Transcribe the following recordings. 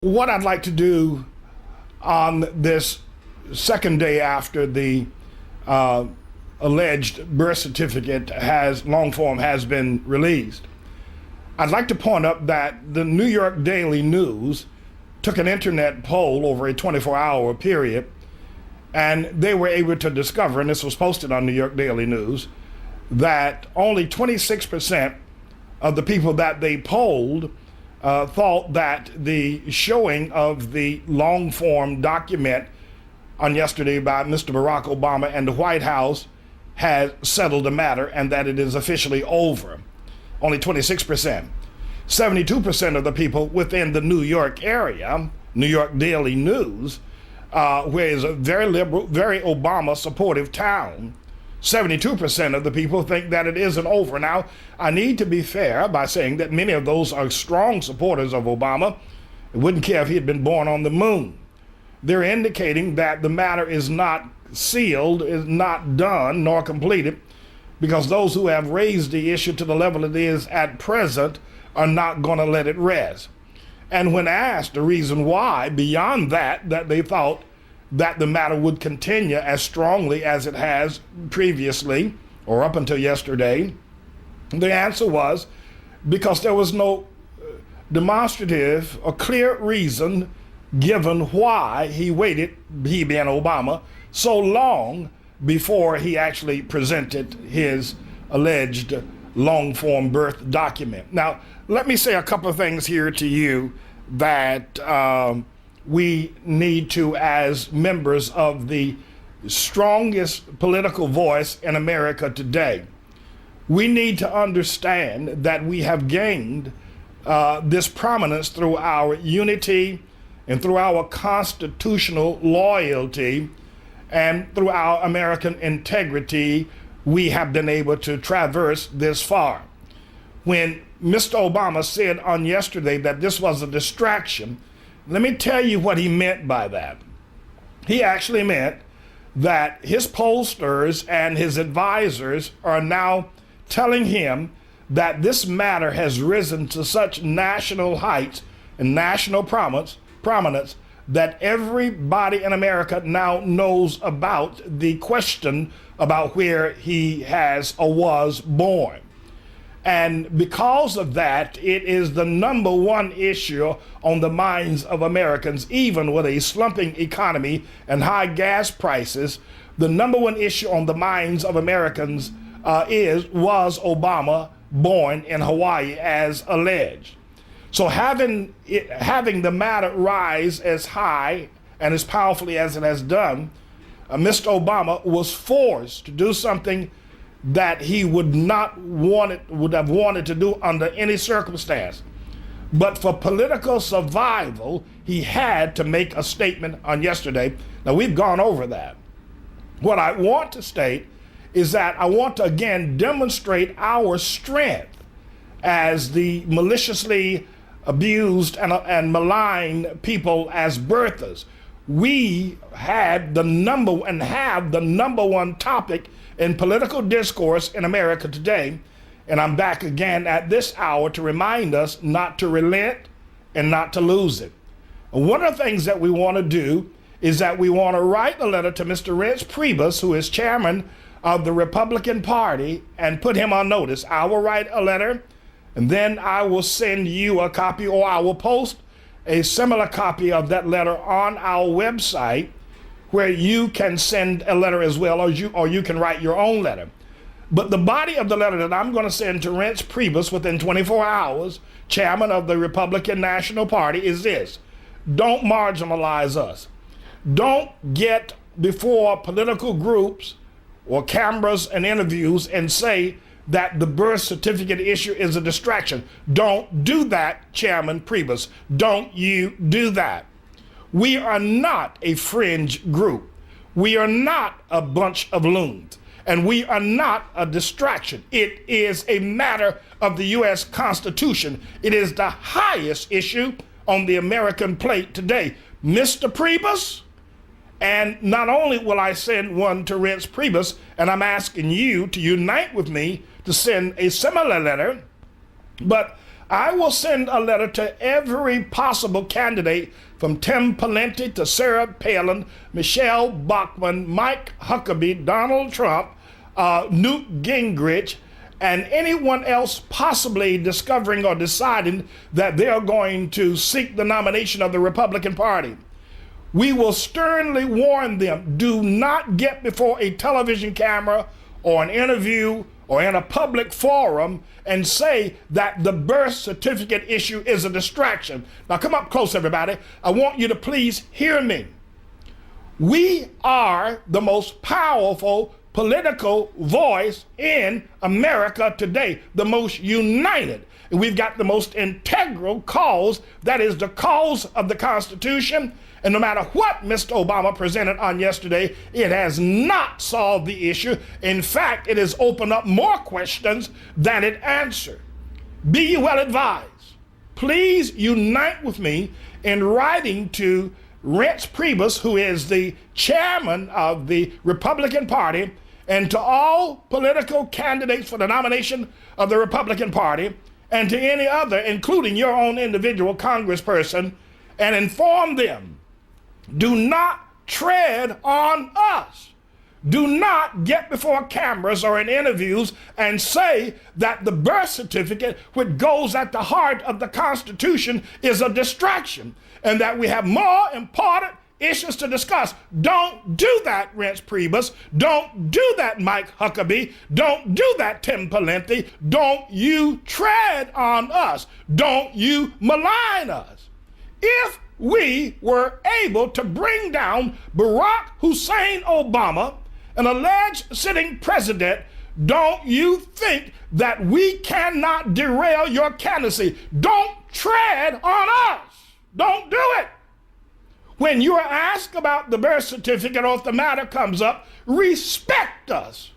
What I'd like to do on this second day after the alleged birth certificate long form has been released, I'd like to point out that the New York Daily News took an internet poll over a 24-hour period, and they were able to discover, and this was posted on New York Daily News, that only 26% of the people that they polled thought that the showing of the long form document on yesterday by Mr. Barack Obama and the White House had settled the matter and that it is officially over. Only 26%. 72% of the people within the New York area, New York Daily News, where is a very liberal, very Obama supportive town, 72% of the people think that it isn't over. Now, I need to be fair by saying that many of those are strong supporters of Obama. They wouldn't care if he had been born on the moon. They're indicating that the matter is not sealed, is not done, nor completed, because those who have raised the issue to the level it is at present are not going to let it rest. And when asked the reason why, beyond that they thought that the matter would continue as strongly as it has previously, or up until yesterday, the answer was because there was no demonstrative or clear reason given why he waited, he being Obama, so long before he actually presented his alleged long-form birth document. Now, let me say a couple of things here to you that we need to, as members of the strongest political voice in America today, we need to understand that we have gained this prominence through our unity and through our constitutional loyalty and through our American integrity. We have been able to traverse this far. When Mr. Obama said on yesterday that this was a distraction, let me tell you what he meant by that. He actually meant that his pollsters and his advisors are now telling him that this matter has risen to such national heights and national prominence that everybody in America now knows about the question about where he has or was born. And because of that, it is the number one issue on the minds of Americans, even with a slumping economy and high gas prices. The number one issue on the minds of Americans was Obama born in Hawaii as alleged? So having the matter rise as high and as powerfully as it has done, Mr. Obama was forced to do something that he would have wanted to do under any circumstance. But for political survival, he had to make a statement on yesterday. Now, we've gone over that. What I want to state is that I want to again demonstrate our strength as the maliciously abused and maligned people as birthers. We had have the number one topic in political discourse in America today, and I'm back again at this hour to remind us not to relent and not to lose it. And one of the things that we want to do is that we want to write a letter to Mr. Reince Priebus, who is chairman of the Republican Party, and put him on notice. I will write a letter, and then I will send you a copy, or I will post a similar copy of that letter on our website, where you can send a letter as well, or you can write your own letter. But the body of the letter that I'm going to send to Reince Priebus within 24 hours, chairman of the Republican National Party, is this: don't marginalize us. Don't get before political groups or cameras and interviews and say that the birth certificate issue is a distraction. Don't do that, Chairman Priebus. Don't you do that. We are not a fringe group. We are not a bunch of loons. And we are not a distraction. It is a matter of the U.S. Constitution. It is the highest issue on the American plate today. Mr. Priebus, and not only will I send one to Reince Priebus, and I'm asking you to unite with me to send a similar letter, but I will send a letter to every possible candidate from Tim Pawlenty to Sarah Palin, Michelle Bachmann, Mike Huckabee, Donald Trump, Newt Gingrich, and anyone else possibly discovering or deciding that they're going to seek the nomination of the Republican Party. We will sternly warn them, do not get before a television camera or an interview or in a public forum and say that the birth certificate issue is a distraction. Now come up close, everybody. I want you to please hear me. We are the most powerful political voice in America today, the most united. And we've got the most integral cause, that is the cause of the Constitution. And no matter what Mr. Obama presented on yesterday, it has not solved the issue. In fact, it has opened up more questions than it answered. Be you well advised. Please unite with me in writing to Reince Priebus, who is the chairman of the Republican Party, and to all political candidates for the nomination of the Republican Party, and to any other, including your own individual congressperson, and inform them, do not tread on us. Do not get before cameras or in interviews and say that the birth certificate, which goes at the heart of the Constitution, is a distraction and that we have more important issues to discuss. Don't do that, Reince Priebus. Don't do that, Mike Huckabee. Don't do that, Tim Pawlenty. Don't you tread on us. Don't you malign us. If we were able to bring down Barack Hussein Obama, an alleged sitting president, don't you think that we cannot derail your candidacy? Don't tread on us. Don't do it. When you are asked about the birth certificate or if the matter comes up, respect us.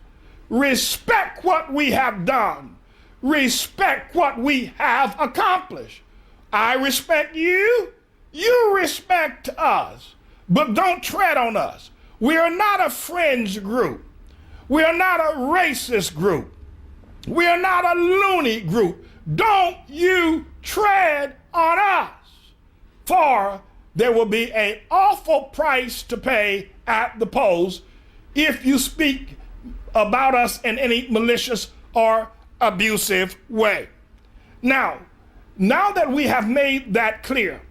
Respect what we have done. Respect what we have accomplished. I respect you. You respect us. But don't tread on us. We are not a fringe group. We are not a racist group. We are not a loony group. Don't you tread on us. For there will be an awful price to pay at the polls if you speak about us in any malicious or abusive way. Now that we have made that clear,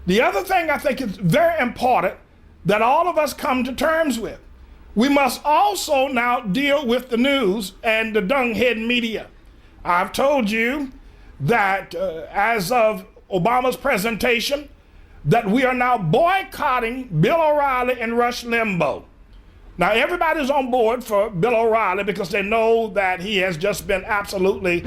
the other thing I think is very important that all of us come to terms with, we must also now deal with the news and the dunghead media. I've told you that as of Obama's presentation, that we are now boycotting Bill O'Reilly and Rush Limbaugh. Now, everybody's on board for Bill O'Reilly because they know that he has just been absolutely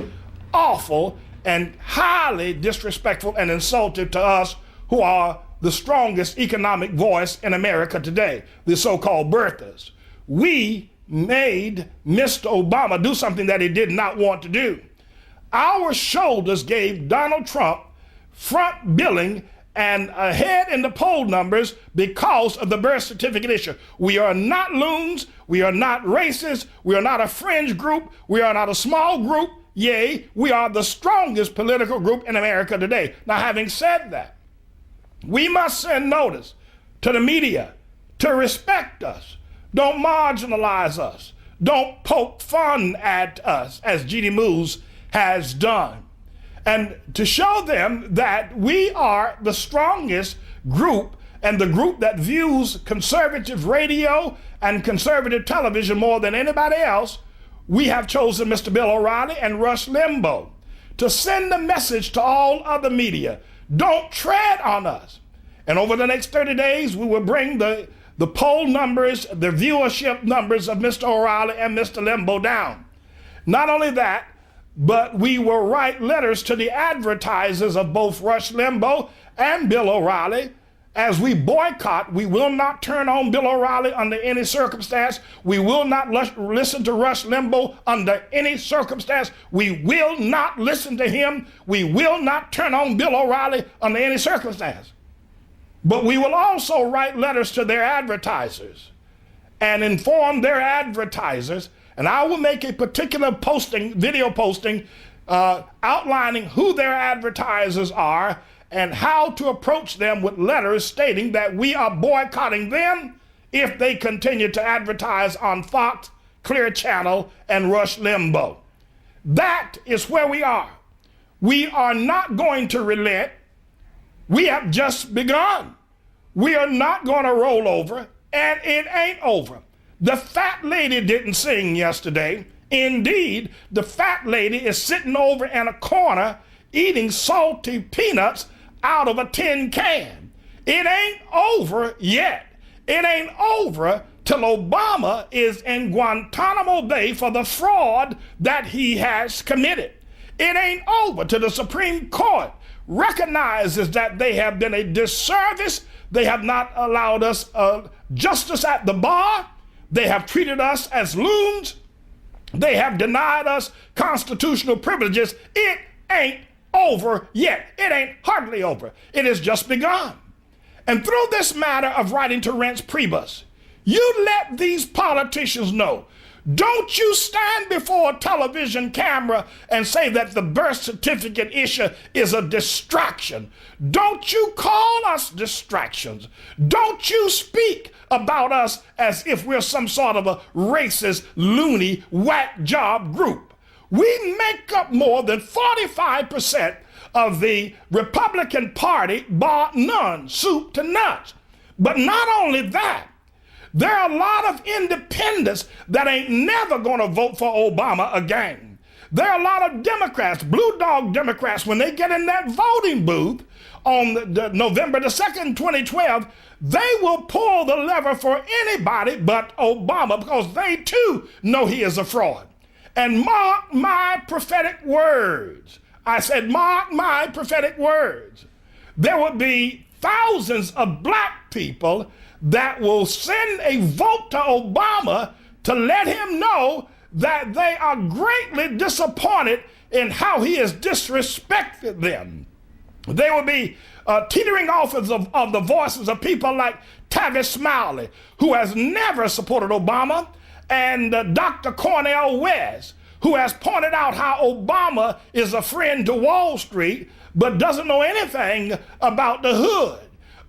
awful and highly disrespectful and insulting to us who are the strongest economic voice in America today, the so-called birthers. We made Mr. Obama do something that he did not want to do. Our shoulders gave Donald Trump front billing and ahead in the poll numbers because of the birth certificate issue. We are not loons. We are not racist. We are not a fringe group. We are not a small group. Yea, we are the strongest political group in America today. Now, having said that, we must send notice to the media to respect us. Don't marginalize us. Don't poke fun at us, as G.D. Moose has done. And to show them that we are the strongest group and the group that views conservative radio and conservative television more than anybody else, we have chosen Mr. Bill O'Reilly and Rush Limbaugh to send a message to all other media. Don't tread on us. And over the next 30 days, we will bring the poll numbers, the viewership numbers of Mr. O'Reilly and Mr. Limbaugh down. Not only that, but we will write letters to the advertisers of both Rush Limbaugh and Bill O'Reilly. As we boycott, we will not turn on Bill O'Reilly under any circumstance. We will not listen to Rush Limbaugh under any circumstance. We will not listen to him. We will not turn on Bill O'Reilly under any circumstance. But we will also write letters to their advertisers and inform their advertisers. And I will make a particular posting, video posting, outlining who their advertisers are and how to approach them with letters stating that we are boycotting them if they continue to advertise on Fox, Clear Channel, and Rush Limbaugh. That is where we are. We are not going to relent. We have just begun. We are not going to roll over, and it ain't over. The fat lady didn't sing yesterday. Indeed, the fat lady is sitting over in a corner eating salty peanuts out of a tin can. It ain't over yet. It ain't over till Obama is in Guantanamo Bay for the fraud that he has committed. It ain't over till the Supreme Court recognizes that they have been a disservice. They have not allowed us justice at the bar. They have treated us as loons. They have denied us constitutional privileges. It ain't over yet. It ain't hardly over. It has just begun. And through this matter of writing to Reince Priebus, you let these politicians know. Don't you stand before a television camera and say that the birth certificate issue is a distraction. Don't you call us distractions. Don't you speak about us as if we're some sort of a racist, loony, whack job group. We make up more than 45% of the Republican Party, bar none, soup to nuts. But not only that, there are a lot of independents that ain't never going to vote for Obama again. There are a lot of Democrats, blue dog Democrats, when they get in that voting booth on the November the 2nd, 2012, they will pull the lever for anybody but Obama because they too know he is a fraud. And mark my prophetic words. I said, mark my prophetic words. There will be thousands of black people that will send a vote to Obama to let him know that they are greatly disappointed in how he has disrespected them. They will be teetering off of the voices of people like Tavis Smiley, who has never supported Obama, and Dr. Cornel West, who has pointed out how Obama is a friend to Wall Street, but doesn't know anything about the hood.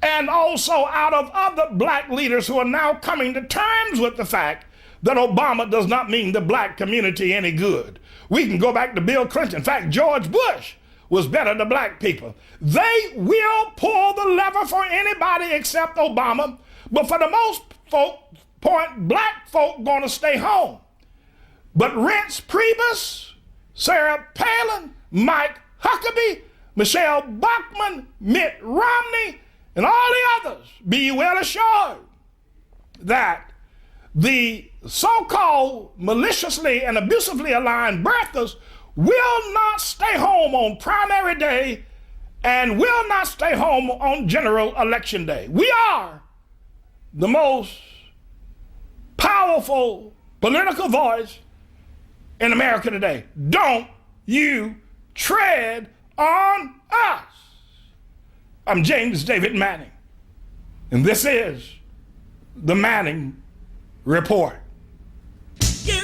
And also out of other black leaders who are now coming to terms with the fact that Obama does not mean the black community any good. We can go back to Bill Clinton. In fact, George Bush was better to black people. They will pull the lever for anybody except Obama, but for the most part, black folk gonna stay home. But Reince Priebus, Sarah Palin, Mike Huckabee, Michelle Bachmann, Mitt Romney, and all the others, be well assured that the so-called maliciously and abusively aligned birthers will not stay home on primary day and will not stay home on general election day. We are the most powerful political voice in America today. Don't you tread on us. I'm James David Manning, and this is the Manning Report. You